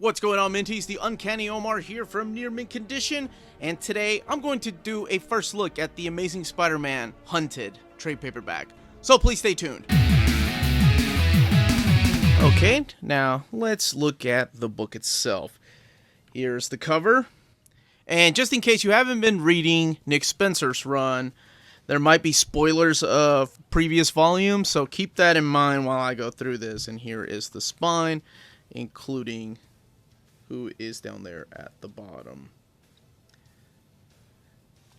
What's going on, Minties? The Uncanny Omar here from Near Mint Condition, and today I'm going to do a first look at the Amazing Spider-Man Hunted trade paperback. So please stay tuned. Okay, now let's look at the book itself. Here's the cover. And just in case you haven't been reading Nick Spencer's run, there might be spoilers of previous volumes, so keep that in mind while I go through this. And here is the spine, including who is down there at the bottom.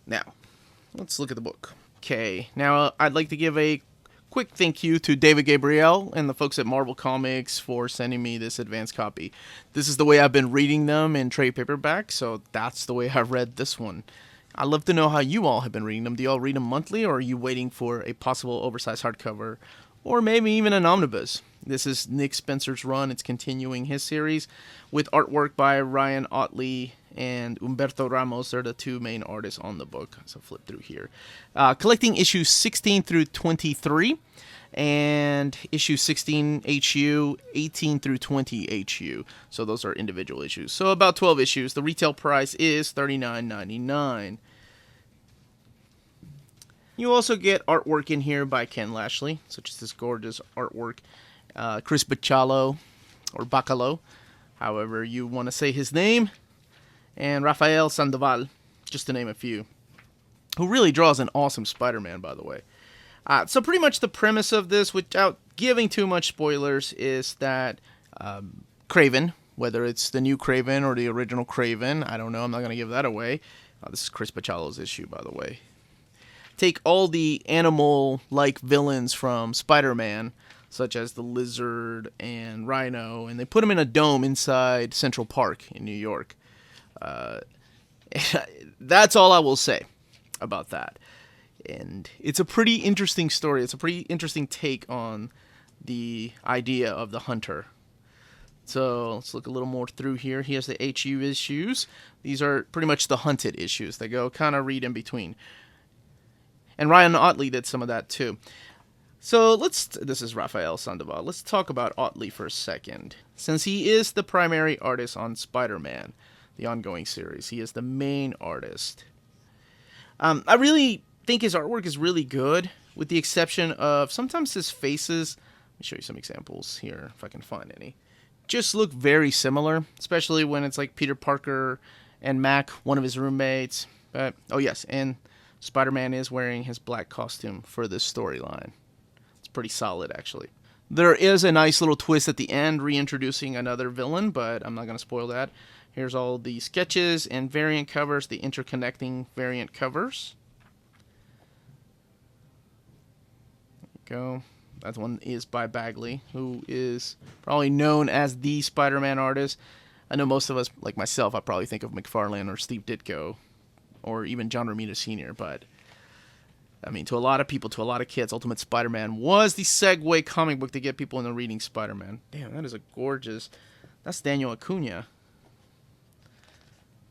Now, let's look at the book. Okay, now I'd like to give a quick thank you to David Gabriel and the folks at Marvel Comics for sending me this advanced copy. This is the way I've been reading them in trade paperback, so that's the way I read this one. I'd love to know how you all have been reading them. Do you all read them monthly, or are you waiting for a possible oversized hardcover, or maybe even an omnibus? This is Nick Spencer's run. It's continuing his series with artwork by Ryan Ottley and Humberto Ramos. They're the two main artists on the book. So flip through here. Collecting issues 16 through 23 and issue 16 HU, 18 through 20 HU. So those are individual issues. So about 12 issues. The retail price is $39.99. You also get artwork in here by Ken Lashley, such as this gorgeous artwork. Chris Bacalo, or Bacalo, however you want to say his name. And Rafael Sandoval, just to name a few. Who really draws an awesome Spider-Man, by the way. So pretty much the premise of this, without giving too much spoilers, is that Kraven, whether it's the new Kraven or the original Kraven, I don't know, I'm not going to give that away. This is Chris Bachalo's issue, by the way. Take all the animal-like villains from Spider-Man, such as the Lizard and Rhino, and they put them in a dome inside Central Park in New York. That's all I will say about that. And it's a pretty interesting story. It's a pretty interesting take on the idea of the hunter. So let's look a little more through here. Here's the HU issues. These are pretty much the hunted issues. They go kind of read in between. And Ryan Ottley did some of that too. So this is Rafael Sandoval. Let's talk about Ottley for a second. Since he is the primary artist on Spider-Man, the ongoing series, he is the main artist. I really think his artwork is really good, with the exception of sometimes his faces. Let me show you some examples here, if I can find any. Just look very similar, especially when it's like Peter Parker and Mac, one of his roommates. But, oh yes, and Spider-Man is wearing his black costume for this storyline. It's pretty solid, actually. There is a nice little twist at the end, reintroducing another villain, but I'm not going to spoil that. Here's all the sketches and variant covers, the interconnecting variant covers. There you go. That one is by Bagley, who is probably known as the Spider-Man artist. I know most of us, like myself, I probably think of McFarlane or Steve Ditko, or even John Romita Sr., but I mean, to a lot of people, to a lot of kids, Ultimate Spider-Man was the segue comic book to get people into reading Spider-Man. Damn, that is a gorgeous... That's Daniel Acuna.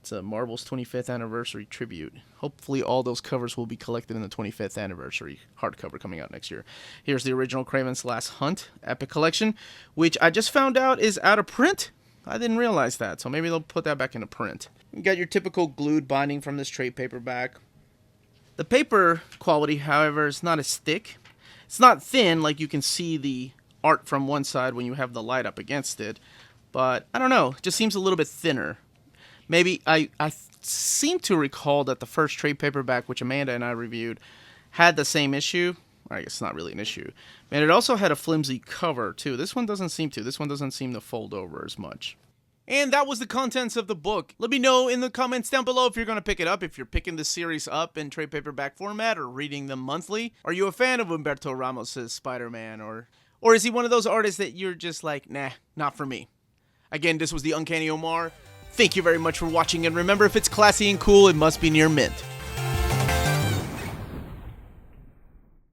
It's a Marvel's 25th anniversary tribute. Hopefully all those covers will be collected in the 25th anniversary hardcover coming out next year. Here's the original Kraven's Last Hunt Epic Collection, which I just found out is out of print. I didn't realize that, so maybe they'll put that back into print. You got your typical glued binding from this trade paperback. The paper quality, however, is not as thick. It's not thin, like you can see the art from one side when you have the light up against it. But, I don't know, it just seems a little bit thinner. Maybe, I seem to recall that the first trade paperback, which Amanda and I reviewed, had the same issue. I guess it's not really an issue. And it also had a flimsy cover, too. This one doesn't seem to. This one doesn't seem to fold over as much. And that was the contents of the book. Let me know in the comments down below if you're going to pick it up, if you're picking the series up in trade paperback format or reading them monthly. Are you a fan of Humberto Ramos' Spider-Man? Or is he one of those artists that you're just like, nah, not for me? Again, this was the Uncanny Omar. Thank you very much for watching, and remember, if it's classy and cool, it must be near mint.